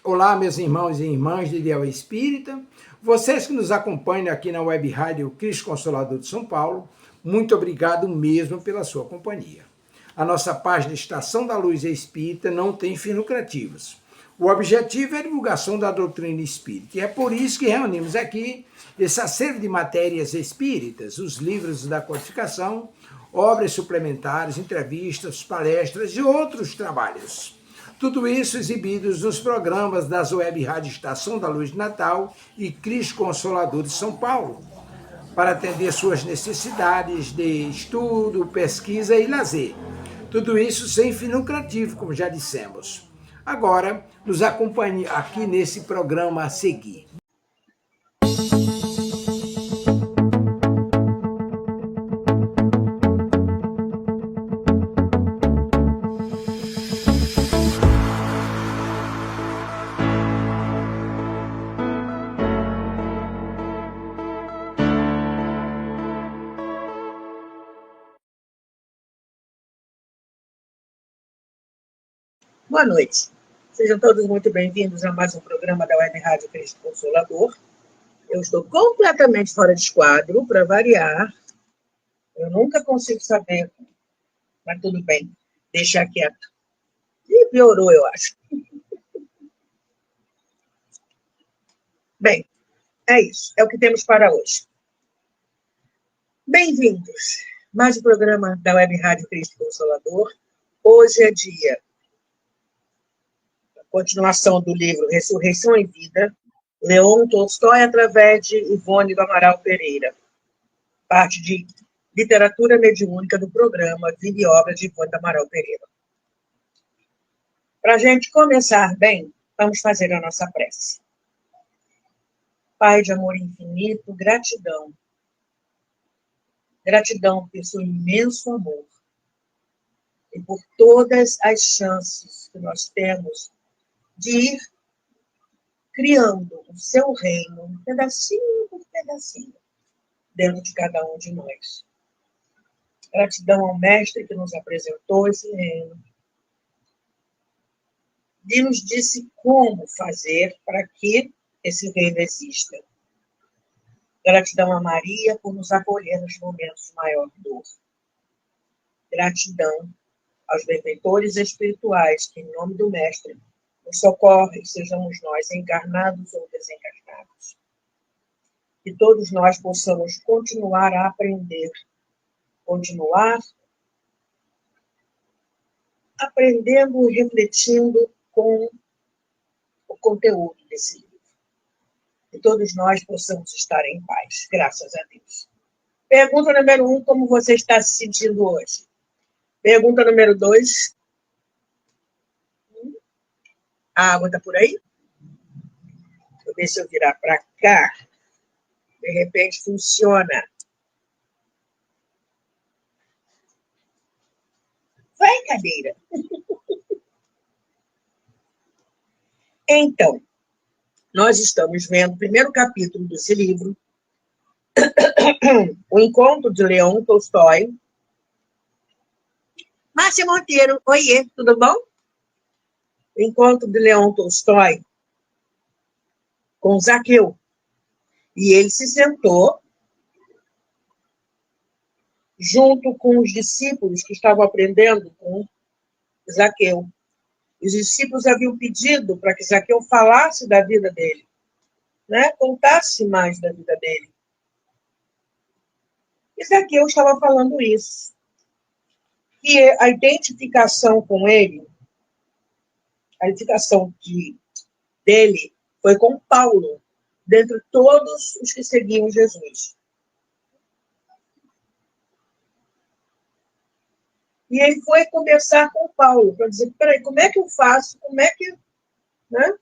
Olá, meus irmãos e irmãs de Ideal Espírita, vocês que nos acompanham aqui na Web Rádio Cristo Consolador de São Paulo, muito obrigado mesmo pela sua companhia. A nossa página Estação da Luz Espírita não tem fins lucrativos. O objetivo é a divulgação da doutrina espírita, e é por isso que reunimos aqui esse acervo de matérias espíritas, os livros da codificação, obras suplementares, entrevistas, palestras e outros trabalhos. Tudo isso exibidos nos programas das Web Rádio Estação da Luz de Natal e Cristo Consolador de São Paulo, para atender suas necessidades de estudo, pesquisa e lazer. Tudo isso sem fim lucrativo, como já dissemos. Agora, nos acompanhe aqui nesse programa a seguir. Boa noite. Sejam todos muito bem-vindos a mais um programa da Web Rádio Cristo Consolador. Eu estou completamente fora de esquadro, para variar. Eu nunca consigo saber, mas tudo bem, deixar quieto. E piorou, eu acho. Bem, é isso. É o que temos para hoje. Bem-vindos. Mais um programa da Web Rádio Cristo Consolador. Hoje é dia... Continuação do livro Ressurreição e Vida, Leon Tolstói, através de Ivone do Amaral Pereira. Parte de literatura mediúnica do programa Vida e Obra de Ivone do Amaral Pereira. Para a gente começar bem, vamos fazer a nossa prece. Pai de amor infinito, gratidão. Gratidão por seu imenso amor e por todas as chances que nós temos de ir criando o seu reino, pedacinho por pedacinho, dentro de cada um de nós. Gratidão ao Mestre que nos apresentou esse reino, e nos disse como fazer para que esse reino exista. Gratidão a Maria por nos acolher nos momentos de maior dor. Gratidão aos benfeitores espirituais que, em nome do Mestre, nos socorre, sejamos nós encarnados ou desencarnados. Que todos nós possamos continuar a aprender, continuar aprendendo e refletindo com o conteúdo desse livro. Que todos nós possamos estar em paz, graças a Deus. Pergunta número 1, como você está se sentindo hoje? Pergunta número 2, a água está por aí? Deixa eu ver se eu virar para cá. De repente funciona. Vai, cadeira. Então, nós estamos vendo o primeiro capítulo desse livro, O Encontro de Leon Tolstói. Márcia Monteiro, oiê, tudo bom? O Encontro de Leon Tolstói com Zaqueu. E ele se sentou junto com os discípulos que estavam aprendendo com Zaqueu. Os discípulos haviam pedido para que Zaqueu falasse da vida dele, né? Contasse mais da vida dele. E Zaqueu estava falando isso. E a identificação com ele, a identificação dele foi com Paulo, dentre todos os que seguiam Jesus. E ele foi conversar com Paulo, para dizer, peraí, como é que eu faço? Como é que... Né?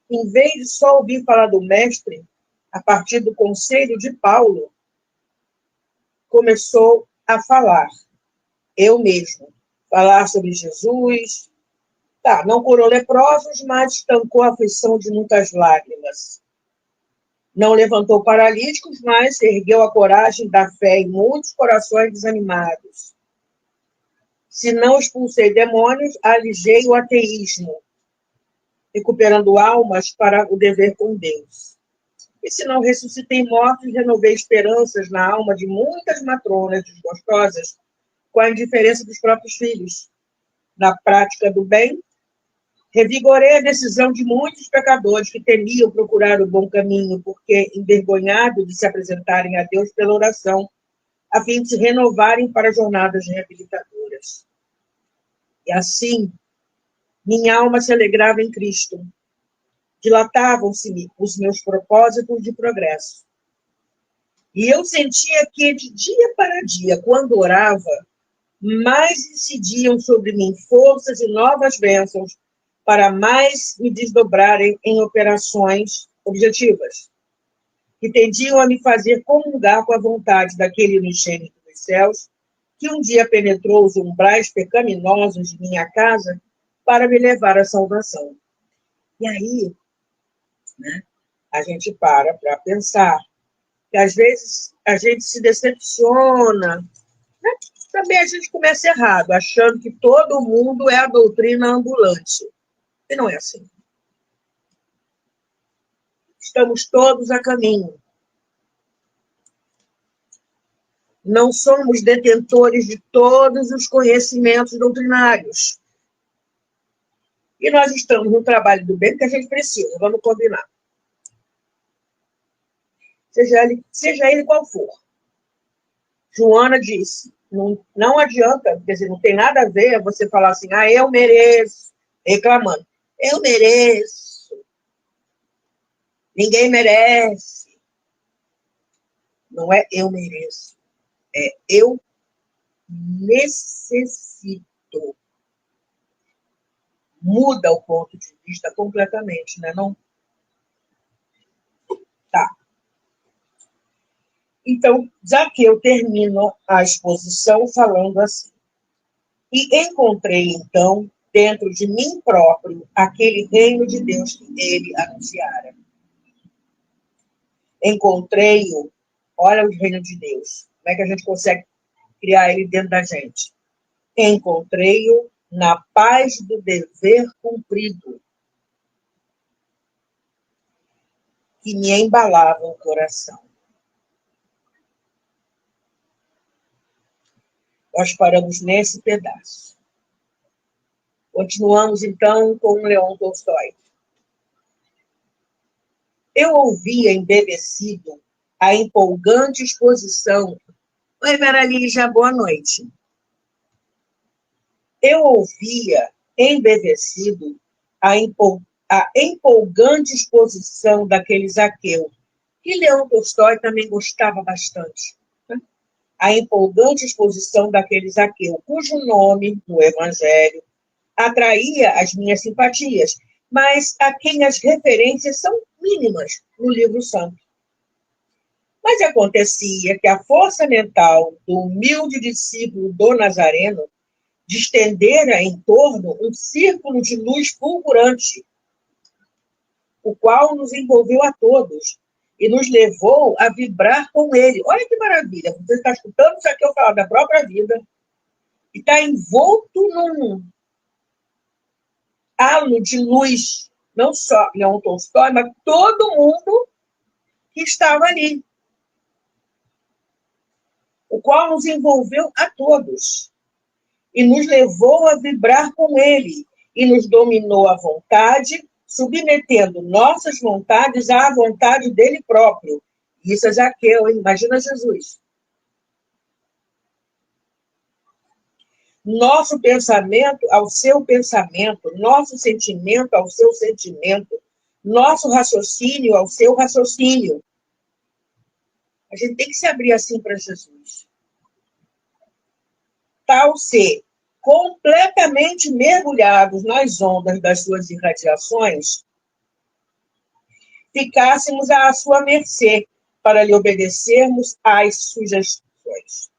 Em vez de só ouvir falar do Mestre, a partir do conselho de Paulo, começou a falar, eu mesmo, falar sobre Jesus. Tá, não curou leprosos, mas estancou a aflição de muitas lágrimas. Não levantou paralíticos, mas ergueu a coragem da fé em muitos corações desanimados. Se não expulsei demônios, alijei o ateísmo, recuperando almas para o dever com Deus. E se não ressuscitei mortos, renovei esperanças na alma de muitas matronas desgostosas, com a indiferença dos próprios filhos. Na prática do bem, revigorei a decisão de muitos pecadores que temiam procurar o bom caminho, porque, envergonhados de se apresentarem a Deus pela oração, a fim de se renovarem para jornadas reabilitadoras. E assim, minha alma se alegrava em Cristo. Dilatavam-se-me os meus propósitos de progresso. E eu sentia que, de dia para dia, quando orava, mais incidiam sobre mim forças e novas bênçãos para mais me desdobrarem em operações objetivas, que tendiam a me fazer comungar com a vontade daquele unigênito dos céus, que um dia penetrou os umbrais pecaminosos de minha casa para me levar à salvação. E aí, né, a gente para pensar que às vezes a gente se decepciona, né? Também a gente começa errado, achando que todo mundo é a doutrina ambulante. E não é assim. Estamos todos a caminho. Não somos detentores de todos os conhecimentos doutrinários. E nós estamos no trabalho do bem que a gente precisa, vamos combinar. Seja ele qual for. Joana disse, não adianta, quer dizer, não tem nada a ver você falar assim, eu mereço, reclamando. Eu mereço. Ninguém merece. Não é eu mereço. É eu necessito. Muda o ponto de vista completamente, né? Não? Tá. Então, já que eu termino a exposição falando assim. E encontrei, então, dentro de mim próprio, aquele reino de Deus que ele anunciara. Encontrei-o, olha o reino de Deus. Como é que a gente consegue criar ele dentro da gente? Encontrei-o na paz do dever cumprido, que me embalava o coração. Nós paramos nesse pedaço. Continuamos, então, com Leon Tolstói. Eu ouvia embevecido a empolgante exposição. Oi, Vera Lígia, boa noite. Eu ouvia embevecido a empolgante exposição daquele Zaqueu, que Leon Tolstói também gostava bastante. A empolgante exposição daquele Zaqueu, cujo nome, no Evangelho, atraía as minhas simpatias, mas a quem as referências são mínimas no livro santo. Mas acontecia que a força mental do humilde discípulo do Nazareno distendera em torno um círculo de luz fulgurante, o qual nos envolveu a todos e nos levou a vibrar com ele. Olha que maravilha, você está escutando isso aqui eu falar da própria vida e está envolto num halo de luz, não só Leon Tolstói, mas todo mundo que estava ali, o qual nos envolveu a todos e nos levou a vibrar com ele e nos dominou à vontade, submetendo nossas vontades à vontade dele próprio. Isso é Zaqueu, hein? Imagina Jesus. Nosso pensamento ao seu pensamento, nosso sentimento ao seu sentimento, nosso raciocínio ao seu raciocínio. A gente tem que se abrir assim para Jesus. Tal ser completamente mergulhados nas ondas das suas irradiações, ficássemos à sua mercê para lhe obedecermos às sugestões.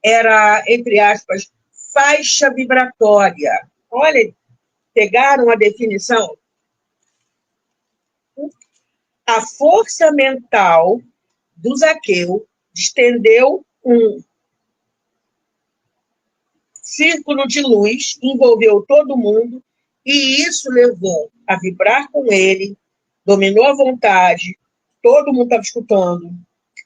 Era, entre aspas, faixa vibratória. Olha, pegaram a definição? A força mental do Zaqueu estendeu círculo de luz envolveu todo mundo e isso levou a vibrar com ele, dominou a vontade, todo mundo estava escutando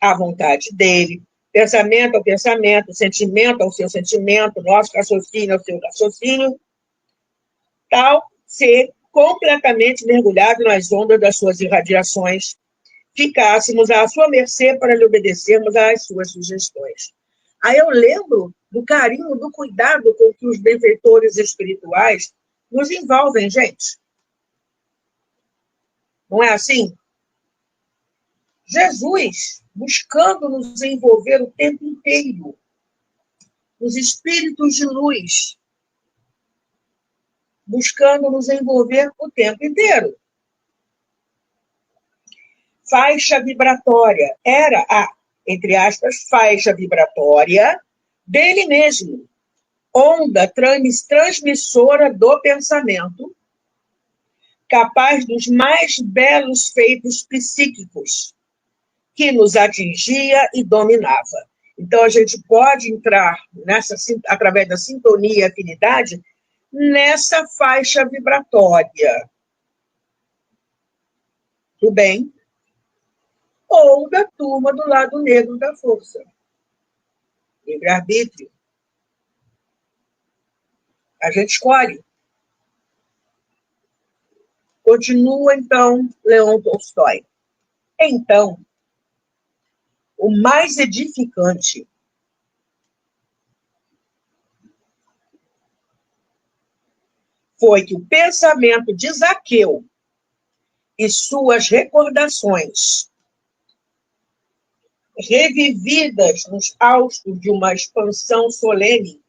a vontade dele, pensamento ao pensamento, sentimento ao seu sentimento, nosso raciocínio ao seu raciocínio, tal ser completamente mergulhado nas ondas das suas irradiações, ficássemos à sua mercê para lhe obedecermos às suas sugestões. Aí eu lembro do carinho, do cuidado com que os benfeitores espirituais nos envolvem, gente. Não é assim? Jesus, buscando nos envolver o tempo inteiro, os espíritos de luz, buscando nos envolver o tempo inteiro. Faixa vibratória. Era a, entre aspas, faixa vibratória dele mesmo. Onda transmissora do pensamento, capaz dos mais belos feitos psíquicos, que nos atingia e dominava. Então, a gente pode entrar através da sintonia e afinidade nessa faixa vibratória. Tudo bem? Ou da turma do lado negro da força. Livre-arbítrio. A gente escolhe. Continua, então, Leon Tolstói. Então, o mais edificante foi que o pensamento de Zaqueu e suas recordações, revividas nos haustos de uma expansão solene,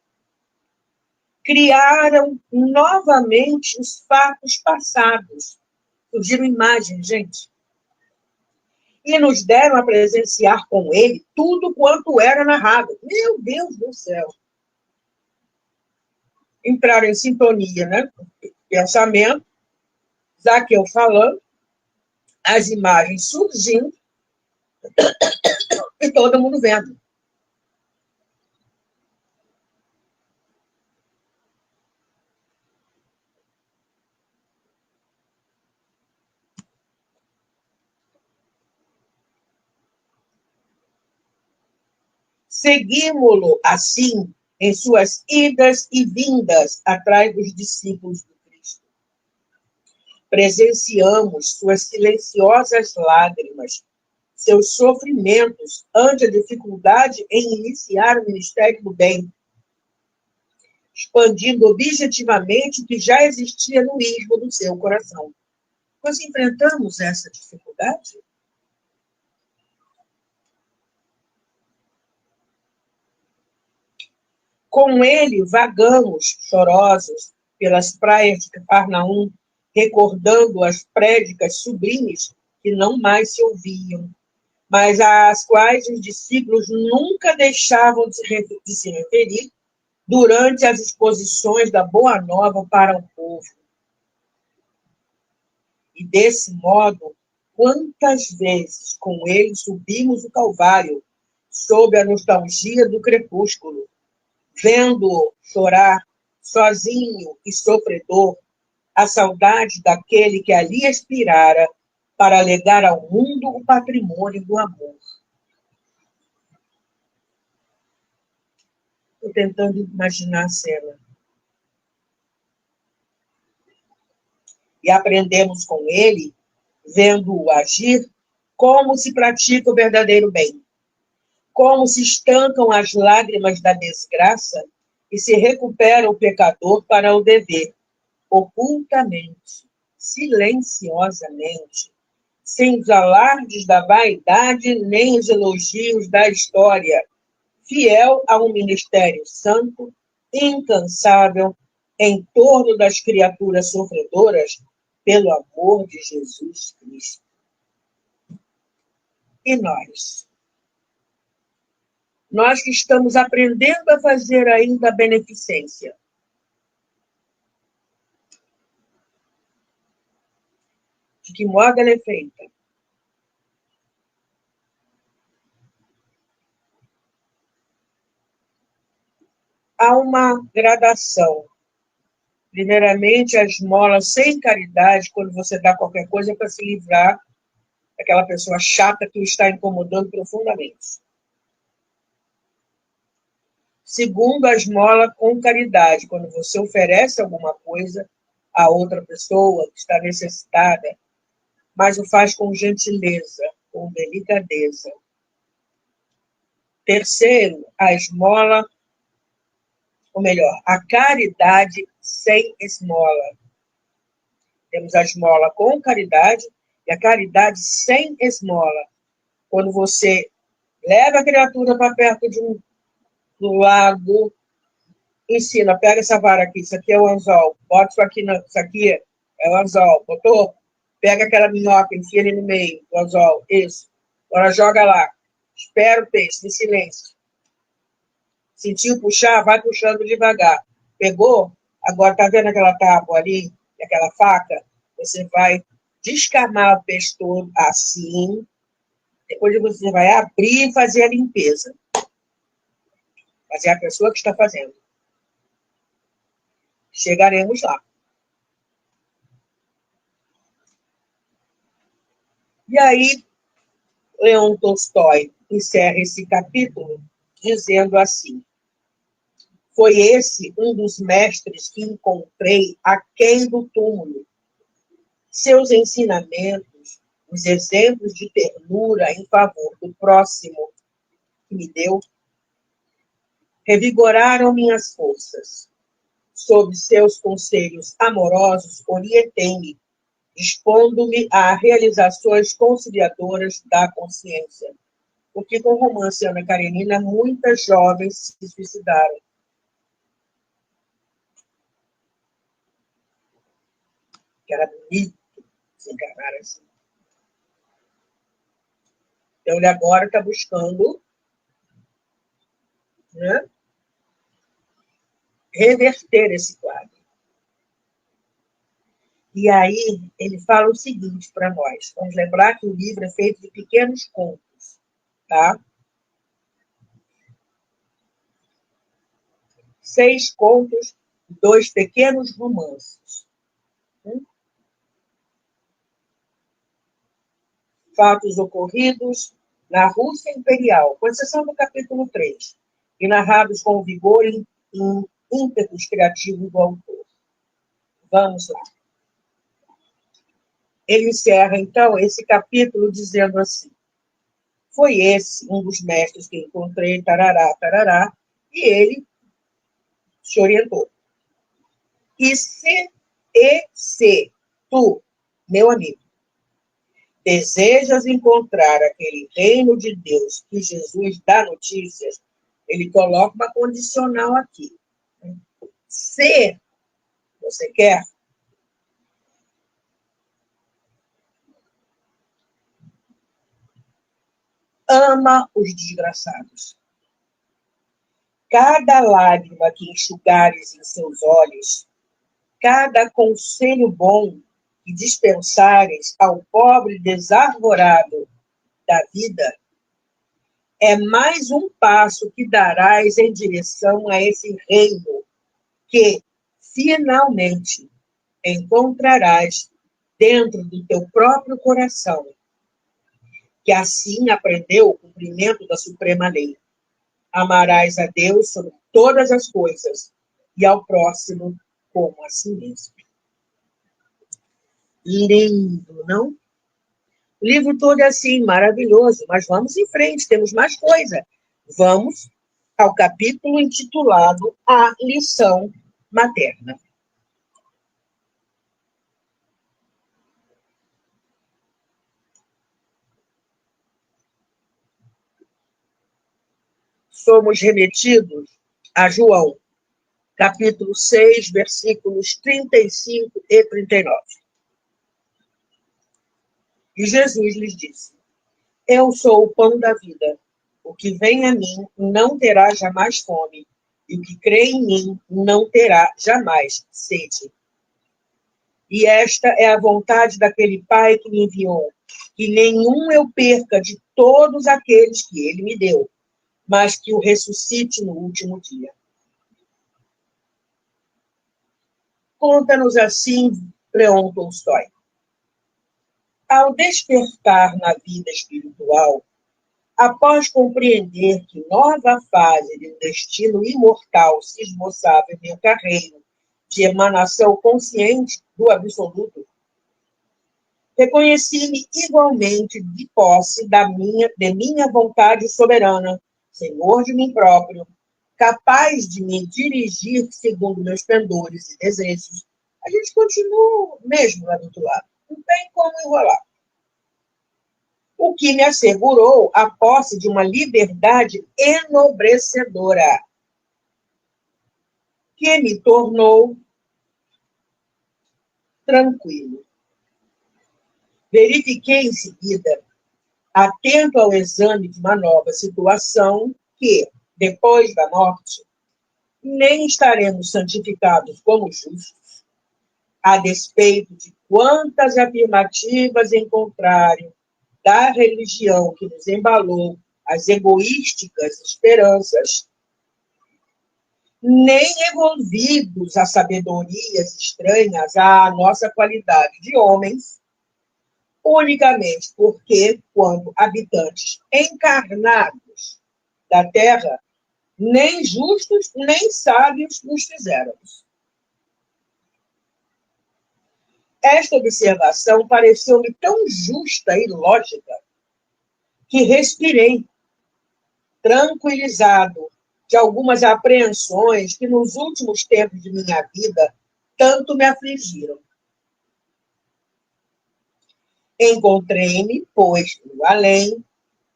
criaram novamente os fatos passados. Surgiram imagens, gente. E nos deram a presenciar com ele tudo quanto era narrado. Meu Deus do céu! Entraram em sintonia, né? Pensamento, Zaqueu falando, as imagens surgindo e todo mundo vendo. Seguimos-lo, assim, em suas idas e vindas atrás dos discípulos do Cristo. Presenciamos suas silenciosas lágrimas, seus sofrimentos ante a dificuldade em iniciar o ministério do bem, expandindo objetivamente o que já existia no ismo do seu coração. Nós enfrentamos essa dificuldade? Com ele vagamos, chorosos, pelas praias de Cafarnaum, recordando as prédicas sublimes que não mais se ouviam, mas às quais os discípulos nunca deixavam de se referir durante as exposições da Boa Nova para o povo. E desse modo, quantas vezes com ele subimos o Calvário, sob a nostalgia do crepúsculo, vendo-o chorar, sozinho e sofredor, a saudade daquele que ali expirara para legar ao mundo o patrimônio do amor. Estou tentando imaginar a cena. E aprendemos com ele, vendo-o agir, como se pratica o verdadeiro bem, como se estancam as lágrimas da desgraça e se recupera o pecador para o dever, ocultamente, silenciosamente, sem os alardes da vaidade nem os elogios da história, fiel a um ministério santo, incansável, em torno das criaturas sofredoras, pelo amor de Jesus Cristo. E nós? Nós que estamos aprendendo a fazer ainda a beneficência. De que modo ela é feita? há uma gradação. Primeiramente, a esmola sem caridade, quando você dá qualquer coisa para se livrar daquela pessoa chata que o está incomodando profundamente. Segundo, a esmola com caridade, quando você oferece alguma coisa a outra pessoa que está necessitada, mas o faz com gentileza, com delicadeza. Terceiro, a esmola, ou melhor, a caridade sem esmola. Temos a esmola com caridade e a caridade sem esmola. Quando você leva a criatura para perto de um lago, ensina, pega essa vara aqui, isso aqui é o anzol, bota isso aqui, isso aqui é o anzol, botou? Pega aquela minhoca, enfia ele no meio do anzol, isso. Agora joga lá, espera o peixe, em silêncio. Sentiu puxar, vai puxando devagar. Pegou? Agora, tá vendo aquela tábua ali, aquela faca? Você vai descamar o peixe todo assim, depois você vai abrir e fazer a limpeza. Mas é a pessoa que está fazendo. Chegaremos lá. E aí, Leon Tolstói encerra esse capítulo dizendo assim: foi esse um dos mestres que encontrei aquém do túmulo. Seus ensinamentos, os exemplos de ternura em favor do próximo que me deu, revigoraram minhas forças. Sob seus conselhos amorosos, orientei-me, expondo-me a realizações conciliadoras da consciência. Porque com o romance Ana Karenina, muitas jovens se suicidaram. Que era bonito se encarnar assim. Então, ele agora está buscando, né, reverter esse quadro. E aí, ele fala o seguinte para nós. Vamos lembrar que o livro é feito de pequenos contos, tá? 6 contos, 2 pequenos romances. Fatos ocorridos na Rússia Imperial, com exceção do capítulo 3, e narrados com vigor e ímpetos criativos do autor. Vamos lá. Ele encerra, então, esse capítulo dizendo assim: foi esse um dos mestres que encontrei, tarará, tarará, e ele se orientou. E se tu, meu amigo, desejas encontrar aquele reino de Deus que Jesus dá notícias, ele coloca uma condicional aqui. Se você quer, ama os desgraçados. Cada lágrima que enxugares em seus olhos, cada conselho bom que dispensares ao pobre desarvorado da vida, é mais um passo que darás em direção a esse reino que, finalmente, encontrarás dentro do teu próprio coração, que assim aprendeu o cumprimento da suprema lei. Amarás a Deus sobre todas as coisas e ao próximo como a si mesmo. Lindo, não? O livro todo é assim, maravilhoso, mas vamos em frente, temos mais coisa. Vamos ao capítulo intitulado A Lição Materna. Somos remetidos a João, capítulo 6, versículos 35 e 39. E Jesus lhes disse: eu sou o pão da vida. O que vem a mim não terá jamais fome, e o que crê em mim não terá jamais sede. E esta é a vontade daquele Pai que me enviou, que nenhum eu perca de todos aqueles que ele me deu, mas que o ressuscite no último dia. Conta-nos assim Leon Tolstói. Ao despertar na vida espiritual, após compreender que nova fase de um destino imortal se esboçava em meu carreiro de emanação consciente do absoluto, reconheci-me igualmente de posse de minha vontade soberana, senhor de mim próprio, capaz de me dirigir segundo meus pendores e desejos. A gente continua mesmo lá do outro lado. Não tem como enrolar. O que me assegurou a posse de uma liberdade enobrecedora, que me tornou tranquilo. Verifiquei em seguida, atento ao exame de uma nova situação, que, depois da morte, nem estaremos santificados como justos, a despeito de quantas afirmativas encontrarem da religião que nos embalou as egoísticas esperanças, nem envolvidos a sabedorias estranhas à nossa qualidade de homens, unicamente porque, quando habitantes encarnados da Terra, nem justos nem sábios nos fizéramos. Esta observação pareceu-me tão justa e lógica que respirei, tranquilizado de algumas apreensões que nos últimos tempos de minha vida tanto me afligiram. Encontrei-me, pois, no além,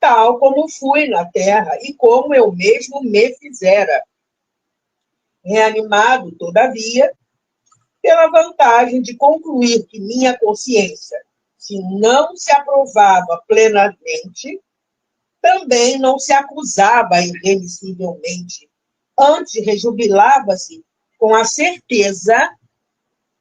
tal como fui na terra e como eu mesmo me fizera, reanimado, todavia, pela vantagem de concluir que minha consciência, se não se aprovava plenamente, também não se acusava irremissivelmente, antes rejubilava-se com a certeza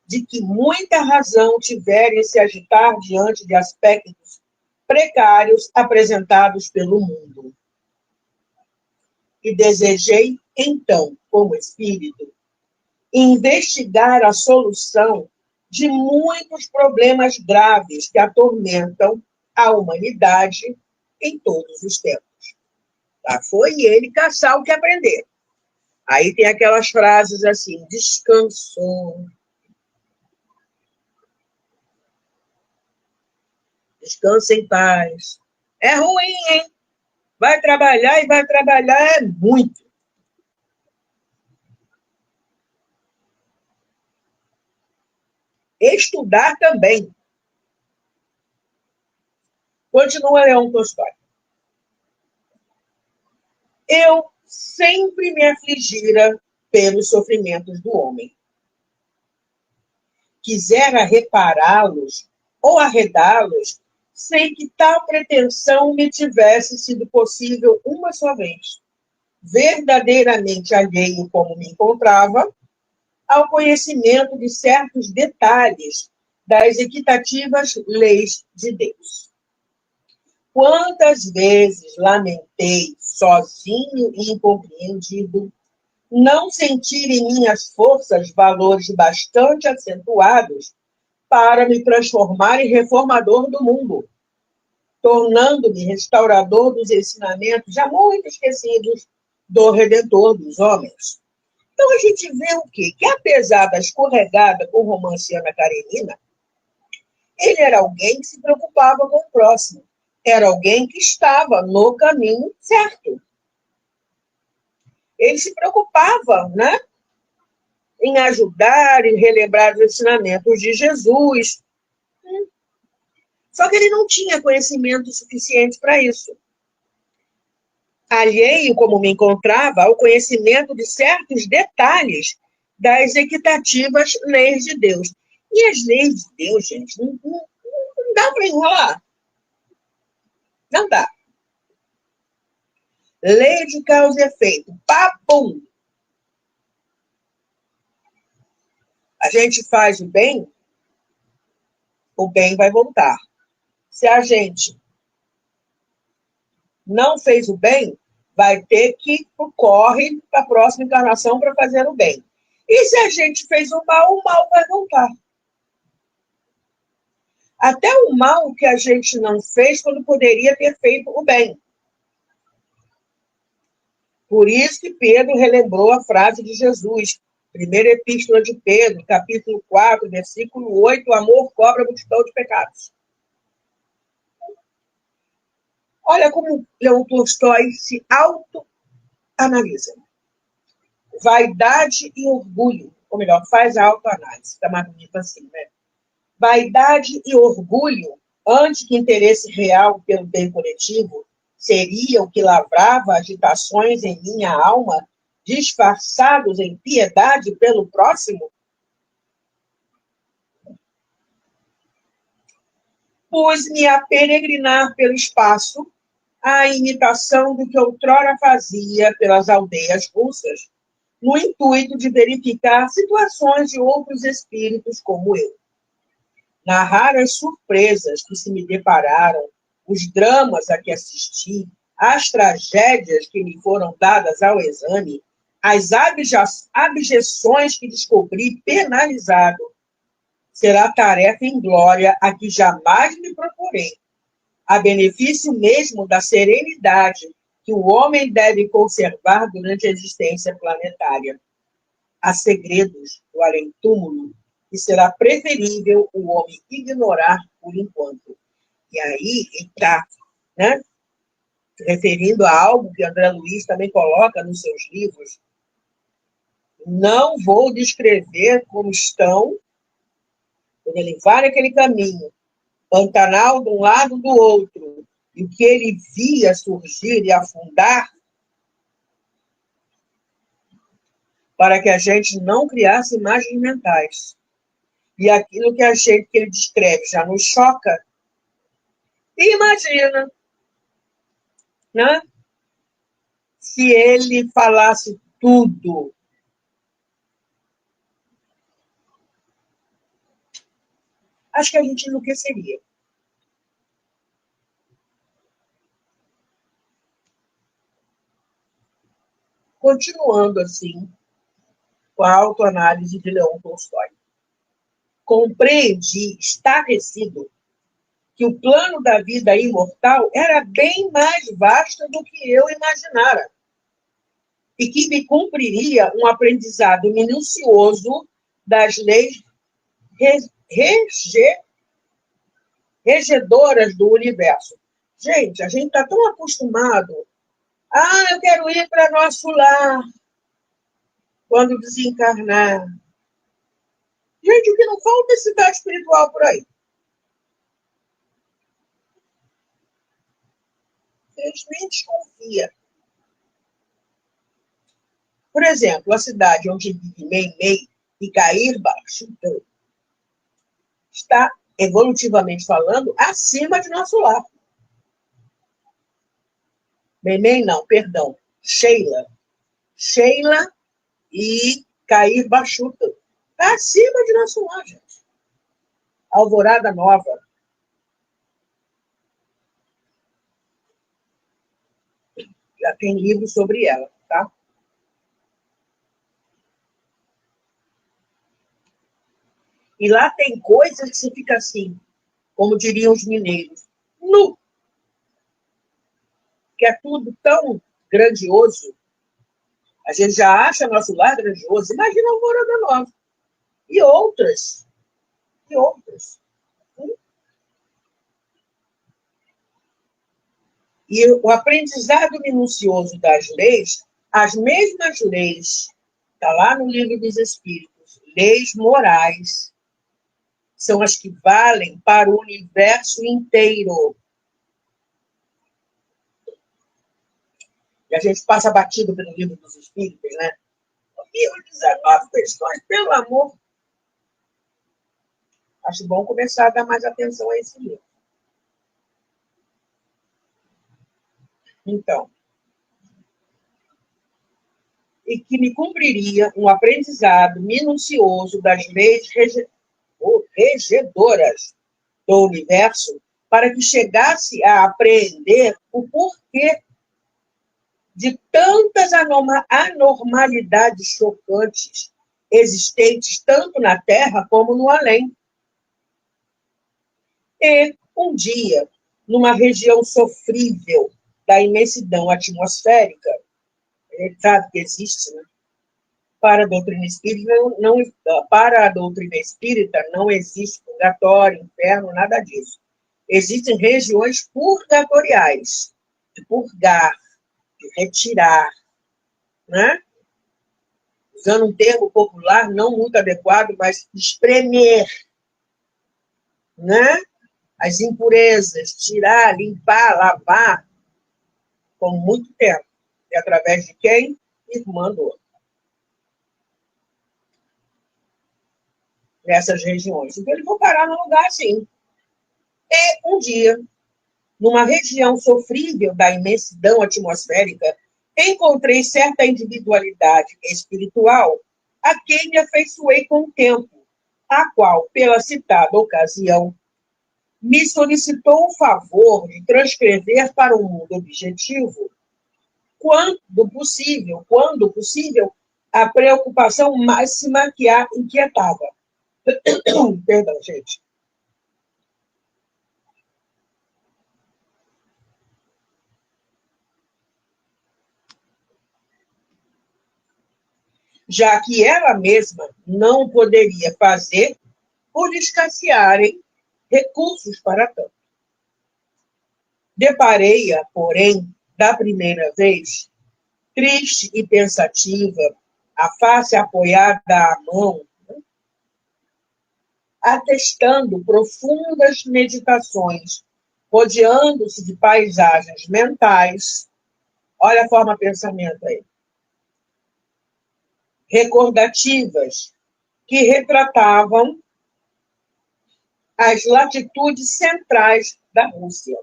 de que muita razão tivera em se agitar diante de aspectos precários apresentados pelo mundo. E desejei, então, como espírito, investigar a solução de muitos problemas graves que atormentam a humanidade em todos os tempos. Lá foi ele caçar o que aprender. Aí tem aquelas frases assim, descansou, descansa em paz. É ruim, hein? Vai trabalhar e vai trabalhar é muito. Estudar também. Continua Leon Tolstói. Eu sempre me afligira pelos sofrimentos do homem. Quisera repará-los ou arredá-los sem que tal pretensão me tivesse sido possível uma só vez. Verdadeiramente alheio como me encontrava ao conhecimento de certos detalhes das equitativas leis de Deus. Quantas vezes lamentei, sozinho e incompreendido, não sentir em minhas forças valores bastante acentuados para me transformar em reformador do mundo, tornando-me restaurador dos ensinamentos já muito esquecidos do Redentor dos homens. Então a gente vê o quê? Que apesar da escorregada com romance Ana Karenina, ele era alguém que se preocupava com o próximo. Era alguém que estava no caminho certo. Ele se preocupava, né, em ajudar, em relembrar os ensinamentos de Jesus. Só que ele não tinha conhecimento suficiente para isso. Alheio, como me encontrava, ao conhecimento de certos detalhes das equitativas leis de Deus. E as leis de Deus, gente, não dá para enrolar. Não dá. Lei de causa e efeito. Papum! A gente faz o bem vai voltar. Se a gente não fez o bem, vai ter que correr para a próxima encarnação para fazer o bem. E se a gente fez o mal vai voltar. Até o mal que a gente não fez quando poderia ter feito o bem. Por isso que Pedro relembrou a frase de Jesus, primeira epístola de Pedro, capítulo 4, versículo 8, o amor cobre a multidão de pecados. Olha como Leon Tolstói se autoanalisa. Vaidade e orgulho, ou melhor, faz a autoanálise, está mais bonito assim, né? Vaidade e orgulho, antes que interesse real pelo bem coletivo, seria o que lavrava agitações em minha alma, disfarçados em piedade pelo próximo? Pus-me a peregrinar pelo espaço, à imitação do que outrora fazia pelas aldeias russas, no intuito de verificar situações de outros espíritos como eu. Narrar as surpresas que se me depararam, os dramas a que assisti, as tragédias que me foram dadas ao exame, as abjeções que descobri penalizado, será tarefa inglória a que jamais me procurei, a benefício mesmo da serenidade que o homem deve conservar durante a existência planetária. Há segredos do além-túmulo que será preferível o homem ignorar por enquanto. E aí está, né, referindo a algo que André Luiz também coloca nos seus livros. Não vou descrever como estão, quando ele vai naquele caminho, Pantanal de um lado do outro, e o que ele via surgir e afundar, para que a gente não criasse imagens mentais. E aquilo que ele descreve já nos choca. E imagina, né? Se ele falasse tudo. Acho que a gente enlouqueceria. Continuando assim, com a autoanálise de Leon Tolstói. Compreendi, estarrecido, que o plano da vida imortal era bem mais vasto do que eu imaginara, e que me cumpriria um aprendizado minucioso das leis regedoras do universo. Gente, a gente está tão acostumado. Eu quero ir para nosso lar quando desencarnar. Gente, o que não falta é cidade espiritual por aí. Infelizmente, desconfia. Por exemplo, a cidade onde vive Meimei e Caíba está, evolutivamente falando, acima de nosso lar. Meimei não, perdão. Sheila e Caíba Chuta. Está acima de nosso lar, gente. Alvorada Nova. Já tem livro sobre ela, tá? E lá tem coisas que você fica assim, como diriam os mineiros, nu. Que é tudo tão grandioso. A gente já acha nosso lar grandioso. Imagina a Alvorada Nova. E outras. E outras. E o aprendizado minucioso das leis, as mesmas leis, está lá no Livro dos Espíritos, leis morais, são as que valem para o universo inteiro. E a gente passa batido pelo Livro dos Espíritos, né? E 19 questões, pelo amor. Acho bom começar a dar mais atenção a esse livro. Então, e que me cumpriria um aprendizado minucioso das leis regedoras do universo para que chegasse a apreender o porquê de tantas anormalidades chocantes existentes tanto na Terra como no além. E, um dia, numa região sofrível da imensidão atmosférica, ele sabe que existe, né? Para a doutrina espírita, para a doutrina espírita não existe purgatório, inferno, nada disso. Existem regiões purgatoriais, de purgar, de retirar, né? Usando um termo popular não muito adequado, mas espremer, né? As impurezas, tirar, limpar, lavar, com muito tempo. E através de quem? Irmã do outro. Nessas regiões. Então, eles vão parar num lugar assim. E um dia, numa região sofrível da imensidão atmosférica, encontrei certa individualidade espiritual a quem me afeiçoei com o tempo, a qual, pela citada ocasião, me solicitou o favor de transcrever para o mundo objetivo, quando possível, a preocupação máxima que a inquietava. Perdão, gente. Já que ela mesma não poderia fazer por escassearem recursos para tanto. Deparei-a, porém, da primeira vez, triste e pensativa, a face apoiada à mão, atestando profundas meditações, rodeando-se de paisagens mentais. Olha a forma pensamento aí. Recordativas, que retratavam as latitudes centrais da Rússia,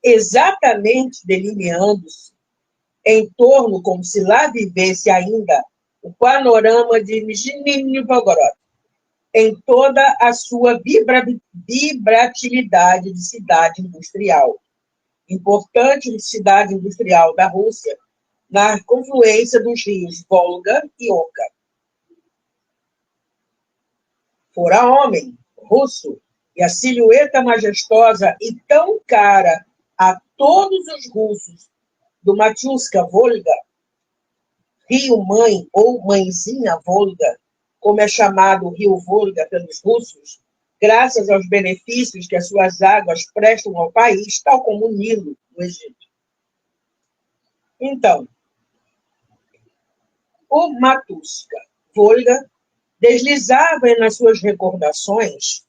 exatamente delineando-se em torno, como se lá vivesse ainda o panorama de Nizhny Novgorod, em toda a sua vibratilidade de cidade industrial. Importante cidade industrial da Rússia, na confluência dos rios Volga e Oka. Fora homem, russo, e a silhueta majestosa e tão cara a todos os russos do Matiuska Volga, rio-mãe ou mãezinha Volga, como é chamado o rio Volga pelos russos, graças aos benefícios que as suas águas prestam ao país, tal como o Nilo, no Egito. Então, o Matuska Volga deslizava nas suas recordações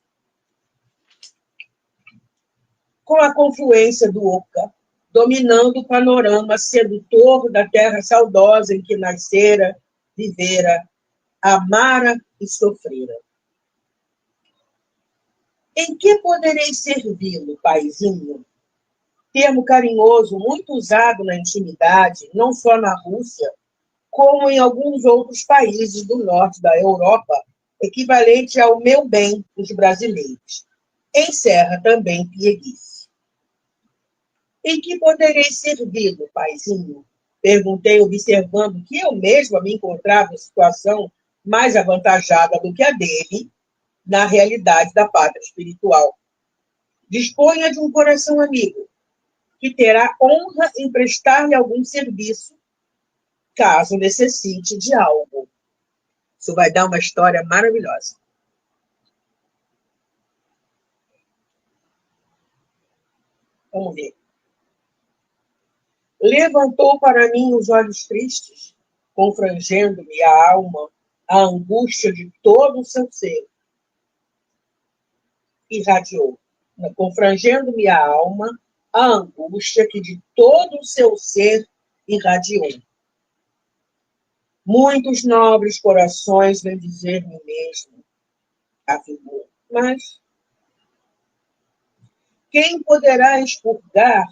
com a confluência do Oka, dominando o panorama sedutor da terra saudosa em que nascera, vivera, amara e sofrera. Em que poderei servi-lo, paizinho? Termo carinhoso muito usado na intimidade, não só na Rússia, como em alguns outros países do norte da Europa, equivalente ao meu bem dos brasileiros. Encerra também Pieguice. Em que poderei servi-lo, paizinho? Perguntei, observando que eu mesma me encontrava em situação mais avantajada do que a dele na realidade da pátria espiritual. Disponha de um coração amigo, que terá honra em prestar-lhe algum serviço, caso necessite de algo. Isso vai dar uma história maravilhosa. Vamos ver. Levantou para mim os olhos tristes, confrangendo-me a alma, a angústia de todo o seu ser. Irradiou, confrangendo-me a alma, a angústia que de todo o seu ser irradiou. Muitos nobres corações vêm dizer-me mesmo, afirmou, mas quem poderá expurgar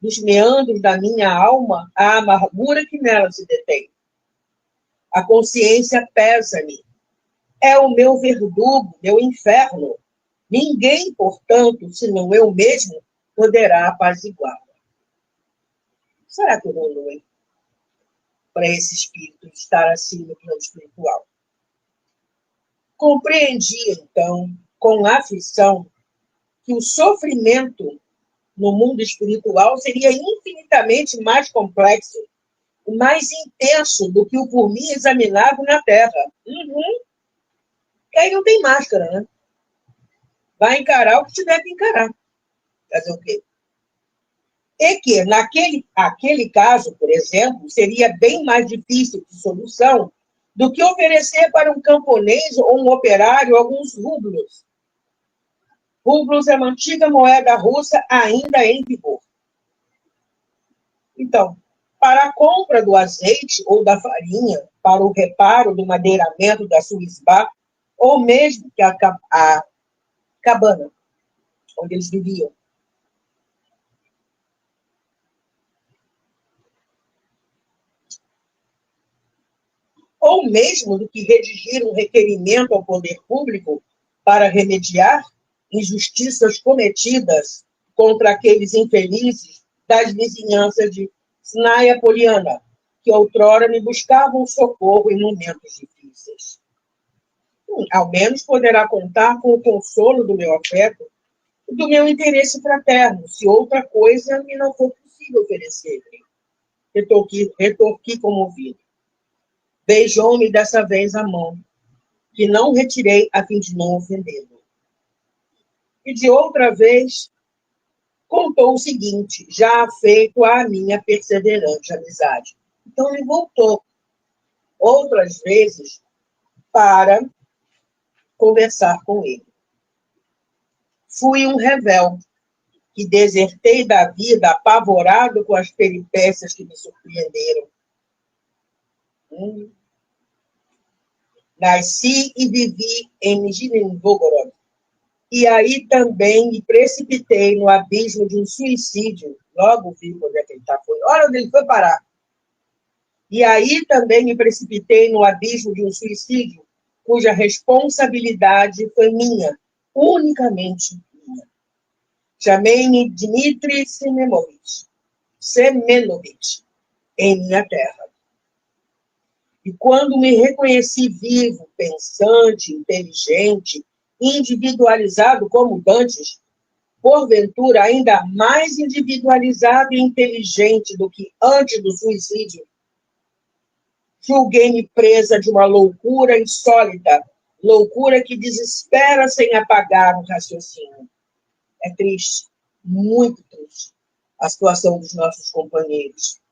dos meandros da minha alma a amargura que nela se detém? A consciência pesa-me. É o meu verdugo, meu inferno. Ninguém, portanto, senão eu mesmo, poderá apaziguá-la. Será que rolou, hein? Para esse espírito estar assim no plano espiritual? Compreendi, então, com aflição, que o sofrimento no mundo espiritual seria infinitamente mais complexo e mais intenso do que o por mim examinado na Terra. Que aí não tem máscara, né? Vai encarar o que tiver que encarar. Fazer o quê? E que, aquele caso, por exemplo, seria bem mais difícil de solução do que oferecer para um camponês ou um operário alguns rublos. Rublos é uma antiga moeda russa ainda em vigor. Então, para a compra do azeite ou da farinha, para o reparo do madeiramento da sua isbá, ou mesmo que a cabana onde eles viviam, ou mesmo do que redigir um requerimento ao poder público para remediar injustiças cometidas contra aqueles infelizes das vizinhanças de Snaia Poliana, que outrora me buscavam socorro em momentos difíceis. Ao menos poderá contar com o consolo do meu afeto e do meu interesse fraterno, se outra coisa me não for possível oferecer-lhe. Retorqui comovido. Beijou-me dessa vez a mão, que não retirei a fim de não ofendê-lo. E de outra vez, contou o seguinte, já feito à minha perseverante amizade. Então, ele voltou outras vezes para conversar com ele. Fui um rebelde, que desertei da vida apavorado com as peripécias que me surpreenderam. Nasci e vivi em Nijni-Novgorod. E aí também me precipitei no abismo de um suicídio. Logo vi onde é que ele está. Olha onde ele foi parar. E aí também me precipitei no abismo de um suicídio, cuja responsabilidade foi minha, unicamente minha. Chamei-me Dmitry Semenovich, em minha terra. E quando me reconheci vivo, pensante, inteligente, individualizado como dantes, porventura ainda mais individualizado e inteligente do que antes do suicídio, julguei-me presa de uma loucura insólita, loucura que desespera sem apagar o raciocínio. É triste, muito triste, a situação dos nossos companheiros.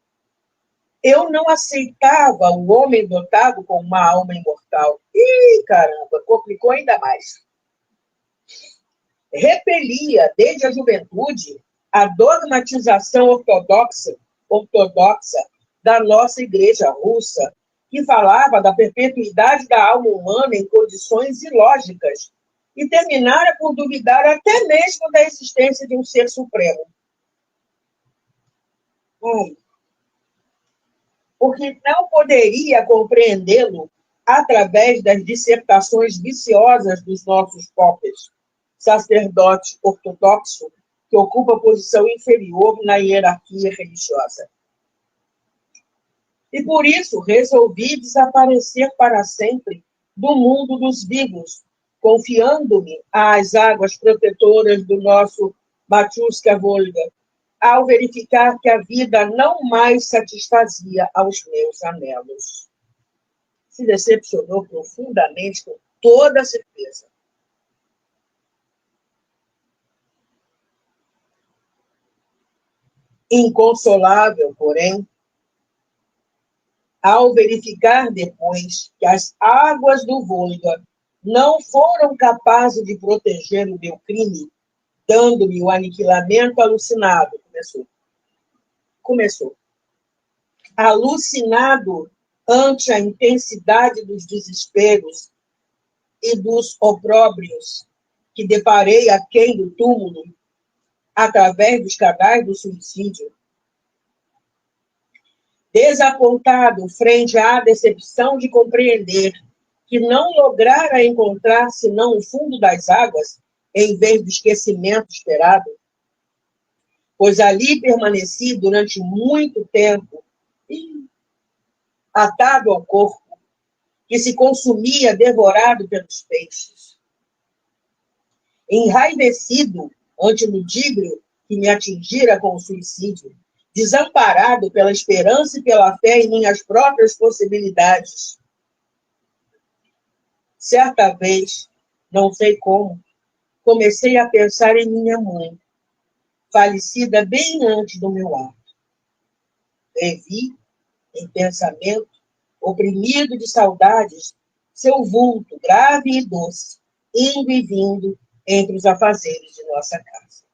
Eu não aceitava o homem dotado com uma alma imortal. Ih, caramba, complicou ainda mais. Repelia, desde a juventude, a dogmatização ortodoxa da nossa igreja russa, que falava da perpetuidade da alma humana em condições ilógicas e terminara por duvidar até mesmo da existência de um ser supremo. Porque não poderia compreendê-lo através das dissertações viciosas dos nossos popes, sacerdote ortodoxo que ocupa posição inferior na hierarquia religiosa. E por isso resolvi desaparecer para sempre do mundo dos vivos, confiando-me às águas protetoras do nosso Machuska Volga, ao verificar que a vida não mais satisfazia aos meus anelos. Se decepcionou profundamente, com toda certeza. Inconsolável, porém, ao verificar depois que as águas do Volga não foram capazes de proteger o meu crime, dando-me o aniquilamento alucinado. Começou. Alucinado ante a intensidade dos desesperos e dos opróbrios que deparei aquém do túmulo, através dos canais do suicídio, desapontado frente à decepção de compreender que não lograra encontrar senão o fundo das águas, em vez do esquecimento esperado, pois ali permaneci durante muito tempo, atado ao corpo, que se consumia devorado pelos peixes. Enraivecido ante o ludíbrio que me atingira com o suicídio, desamparado pela esperança e pela fé em minhas próprias possibilidades. Certa vez, não sei como, comecei a pensar em minha mãe, falecida bem antes do meu ato. Revi, em pensamento, oprimido de saudades, seu vulto grave e doce, indo e vindo entre os afazeres de nossa casa.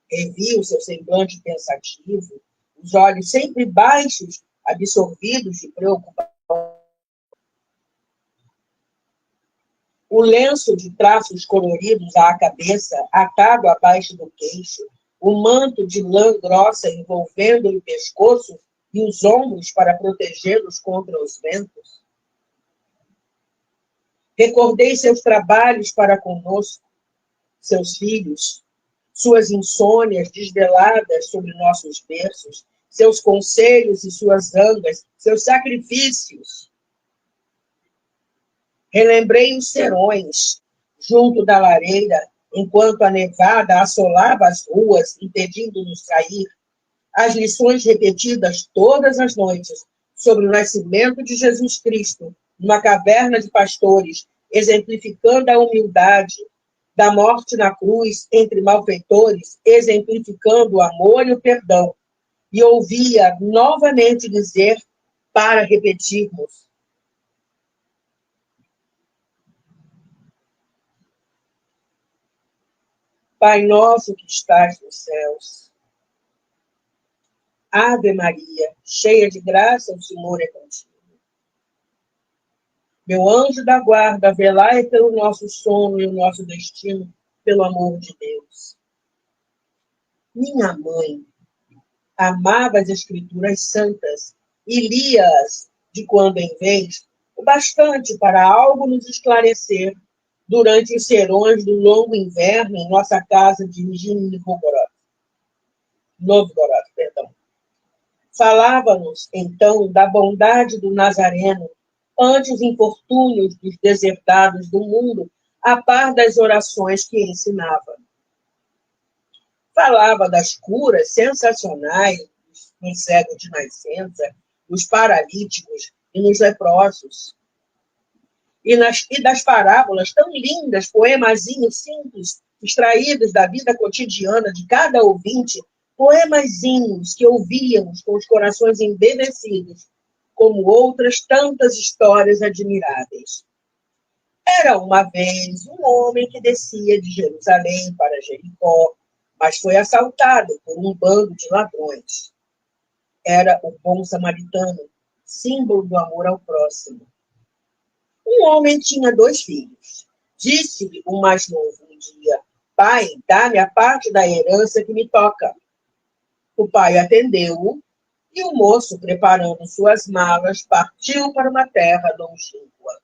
Revi o seu semblante pensativo, os olhos sempre baixos, absorvidos de preocupação. O lenço de traços coloridos à cabeça, atado abaixo do queixo, o manto de lã grossa envolvendo o pescoço e os ombros para protegê-los contra os ventos. Recordei seus trabalhos para conosco, seus filhos, suas insônias desveladas sobre nossos berços, seus conselhos e suas zangas, seus sacrifícios. Relembrei os serões, junto da lareira, enquanto a nevada assolava as ruas, impedindo-nos sair, as lições repetidas todas as noites sobre o nascimento de Jesus Cristo, numa caverna de pastores, exemplificando a humildade, da morte na cruz entre malfeitores, exemplificando o amor e o perdão. E ouvia novamente dizer para repetirmos: Pai nosso que estás nos céus, Ave Maria, cheia de graça, o Senhor é contigo. Meu anjo da guarda, velai pelo nosso sono e o nosso destino, pelo amor de Deus. Minha mãe amava as Escrituras Santas e lia-as de quando em vez, o bastante para algo nos esclarecer durante os serões do longo inverno em nossa casa de Novgorod, perdão. Falava-nos, então, da bondade do Nazareno ante os infortúnios dos deserdados do mundo, a par das orações que ensinava. Falava das curas sensacionais nos cegos de nascença, nos paralíticos e nos leprosos. E das parábolas tão lindas, poemazinhos simples, extraídos da vida cotidiana de cada ouvinte, poemazinhos que ouvíamos com os corações embevecidos, como outras tantas histórias admiráveis. Era uma vez um homem que descia de Jerusalém para Jericó, mas foi assaltado por um bando de ladrões. Era o bom samaritano, símbolo do amor ao próximo. Um homem tinha 2 filhos. Disse-lhe o mais novo um dia: Pai, dá-me a parte da herança que me toca. O pai atendeu-o e o moço, preparando suas malas, partiu para uma terra longínqua.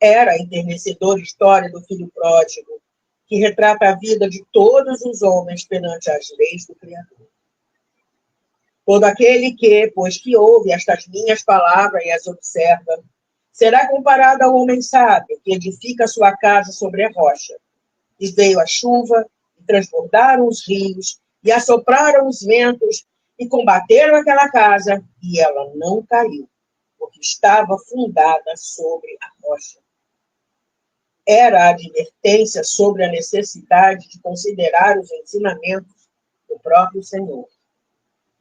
Era a enternecedora história do filho pródigo, que retrata a vida de todos os homens perante as leis do Criador. Todo aquele que, pois que ouve estas minhas palavras e as observa, será comparado ao homem sábio que edifica sua casa sobre a rocha. E veio a chuva, e transbordaram os rios, e assopraram os ventos, e combateram aquela casa, e ela não caiu, porque estava fundada sobre a rocha. Era a advertência sobre a necessidade de considerar os ensinamentos do próprio Senhor.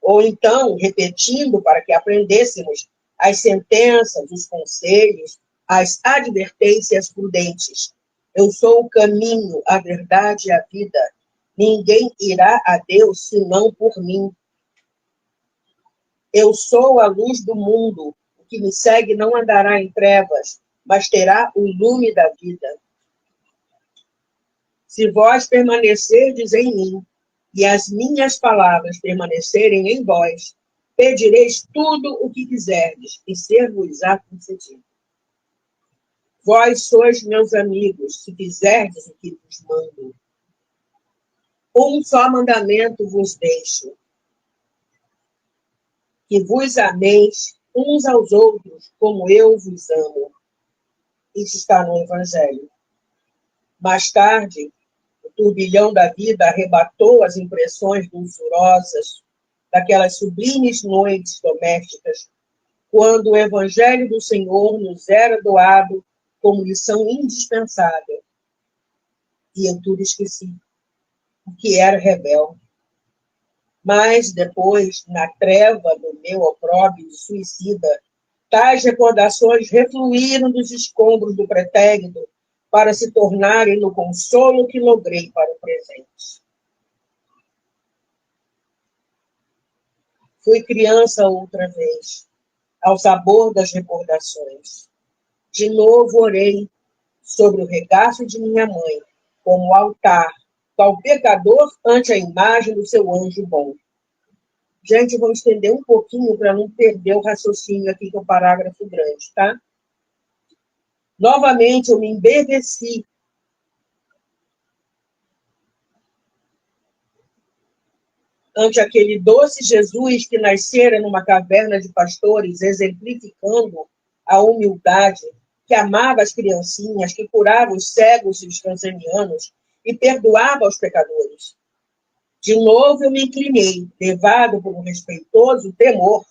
Ou então, repetindo para que aprendêssemos as sentenças, os conselhos, as advertências prudentes. Eu sou o caminho, a verdade e a vida. Ninguém irá a Deus senão por mim. Eu sou a luz do mundo. O que me segue não andará em trevas, mas terá o lume da vida. Se vós permanecerdes em mim, e as minhas palavras permanecerem em vós, pedireis tudo o que quiserdes, e ser-vos-á concedido. Vós sois meus amigos, se fizerdes o que vos mando. Um só mandamento vos deixo, que vos ameis uns aos outros como eu vos amo. Isso está no Evangelho. Mais tarde, o turbilhão da vida arrebatou as impressões dulçurosas daquelas sublimes noites domésticas, quando o Evangelho do Senhor nos era doado como lição indispensável. E eu tudo esqueci, porque era rebelde. Mas depois, na treva do meu opróbrio suicida, tais recordações refluíram dos escombros do pretérito para se tornarem no consolo que logrei para o presente. Fui criança outra vez, ao sabor das recordações. De novo orei sobre o regaço de minha mãe, como altar, qual pecador ante a imagem do seu anjo bom. Gente, vou estender um pouquinho para não perder o raciocínio aqui com o parágrafo grande, tá? Novamente eu me embeveci ante aquele doce Jesus que nascera numa caverna de pastores, exemplificando a humildade, que amava as criancinhas, que curava os cegos e os cancerianos e perdoava os pecadores. De novo eu me inclinei, levado por um respeitoso temor,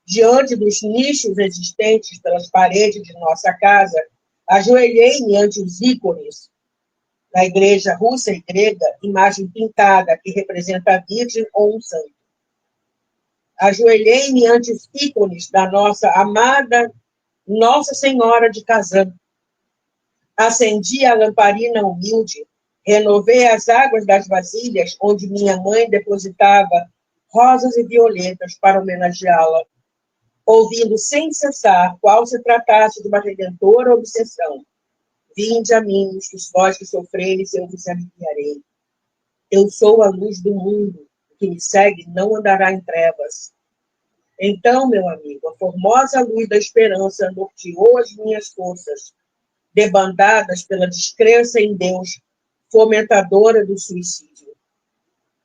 diante dos nichos existentes pelas paredes de nossa casa, ajoelhei-me ante os ícones da igreja russa e grega, imagem pintada que representa a Virgem ou um santo. Ajoelhei-me ante os ícones da nossa amada Nossa Senhora de Kazan. Acendi a lamparina humilde, renovei as águas das vasilhas onde minha mãe depositava rosas e violetas para homenageá-la, ouvindo sem cessar qual se tratasse de uma redentora obsessão. Vinde a mim, os vós que sofreis, eu vos aliviarei. Eu sou a luz do mundo, o que me segue não andará em trevas. Então, meu amigo, a formosa luz da esperança norteou as minhas forças, debandadas pela descrença em Deus, fomentadora do suicídio.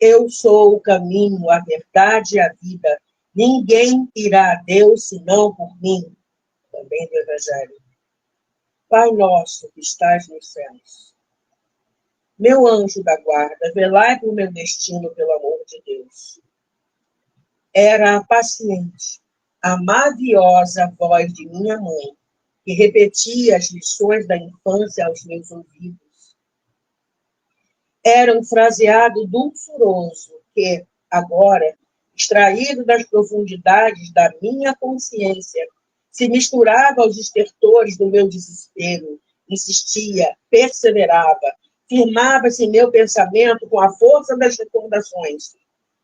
Eu sou o caminho, a verdade e a vida. Ninguém irá a Deus senão por mim. Também do Evangelho. Pai nosso que estás nos céus, meu anjo da guarda, velai por meu destino pelo amor de Deus. Era a paciente, a maviosa voz de minha mãe, que repetia as lições da infância aos meus ouvidos. Era um fraseado dulçuroso que, agora, extraído das profundidades da minha consciência, se misturava aos estertores do meu desespero, insistia, perseverava, firmava-se em meu pensamento com a força das recordações,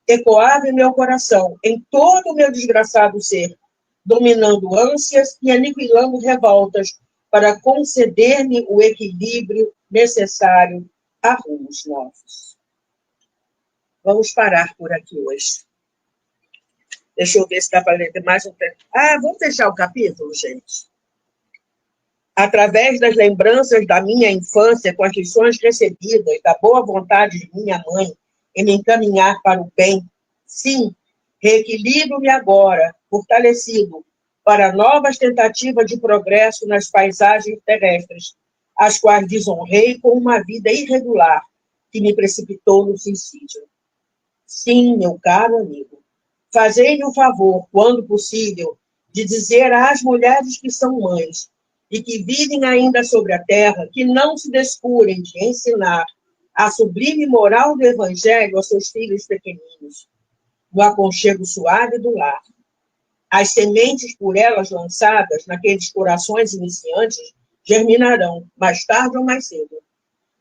ecoava em meu coração, em todo o meu desgraçado ser, dominando ânsias e aniquilando revoltas para conceder-me o equilíbrio necessário a rumos novos. Vamos parar por aqui hoje. Deixa eu ver se dá para ler mais um tempo. Vamos fechar o capítulo, gente? Através das lembranças da minha infância, com as lições recebidas, da boa vontade de minha mãe em me encaminhar para o bem, sim, reequilibro-me agora, fortalecido, para novas tentativas de progresso nas paisagens terrestres, as quais desonrei com uma vida irregular que me precipitou no suicídio. Sim, meu caro amigo, fazei-lhe o favor, quando possível, de dizer às mulheres que são mães e que vivem ainda sobre a terra, que não se descurem de ensinar a sublime moral do Evangelho aos seus filhos pequeninos, no aconchego suave do lar. As sementes por elas lançadas naqueles corações iniciantes germinarão, mais tarde ou mais cedo,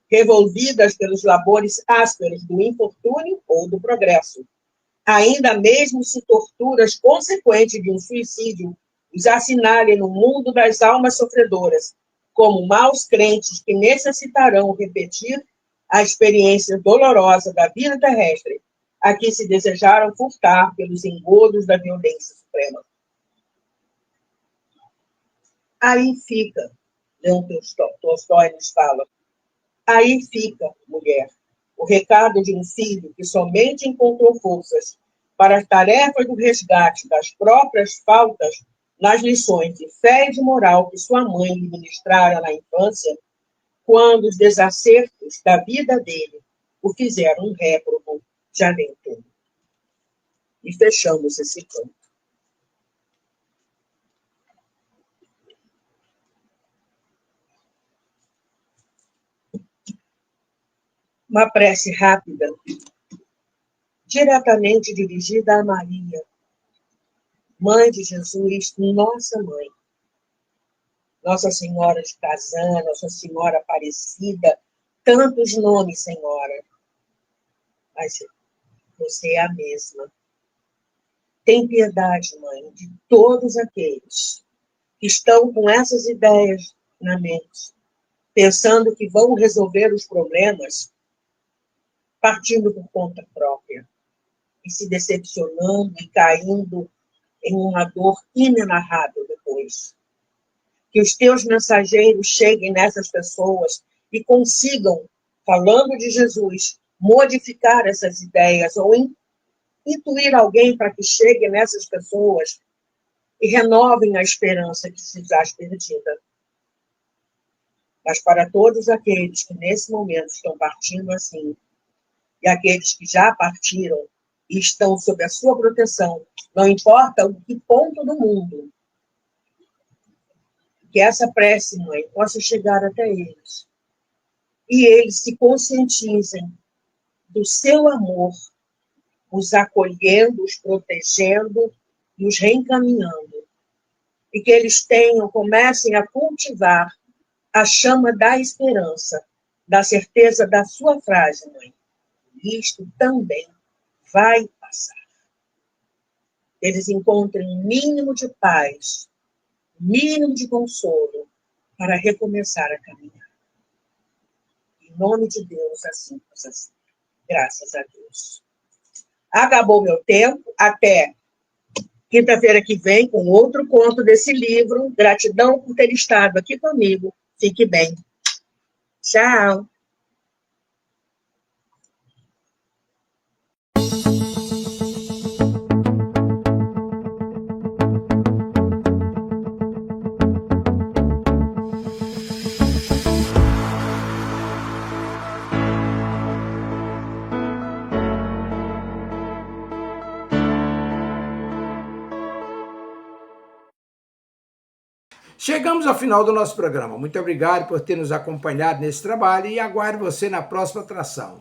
revolvidas pelos labores ásperos do infortúnio ou do progresso. Ainda mesmo se torturas consequentes de um suicídio os assinalem no mundo das almas sofredoras, como maus crentes que necessitarão repetir a experiência dolorosa da vida terrestre, a que se desejaram furtar pelos engodos da violência suprema. Aí fica, Leon Tolstói nos fala, aí fica, mulher, o recado de um filho que somente encontrou forças para as tarefas do resgate das próprias faltas nas lições de fé e de moral que sua mãe lhe ministrara na infância, quando os desacertos da vida dele o fizeram um réprobo de além tudo. E fechamos esse canto. Uma prece rápida, diretamente dirigida a Maria, Mãe de Jesus, nossa mãe. Nossa Senhora de Kazan, Nossa Senhora Aparecida, tantos nomes, Senhora. Mas você é a mesma. Tem piedade, Mãe, de todos aqueles que estão com essas ideias na mente, pensando que vão resolver os problemas partindo por conta própria e se decepcionando e caindo em uma dor inenarrável depois. Que os teus mensageiros cheguem nessas pessoas e consigam, falando de Jesus, modificar essas ideias ou intuir alguém para que chegue nessas pessoas e renovem a esperança que se já perdida. Mas para todos aqueles que nesse momento estão partindo assim, e aqueles que já partiram e estão sob a sua proteção, não importa o que ponto do mundo, que essa prece, Mãe, possa chegar até eles. E eles se conscientizem do seu amor, os acolhendo, os protegendo e os reencaminhando. E que eles comecem a cultivar a chama da esperança, da certeza da sua frase, Mãe. Isto também vai passar. Eles encontrem um mínimo de paz, um mínimo de consolo para recomeçar a caminhar. Em nome de Deus, assim possa ser. Graças a Deus. Acabou meu tempo. Até quinta-feira que vem com outro conto desse livro. Gratidão por ter estado aqui comigo. Fique bem. Tchau. Chegamos ao final do nosso programa. Muito obrigado por ter nos acompanhado nesse trabalho e aguardo você na próxima atração.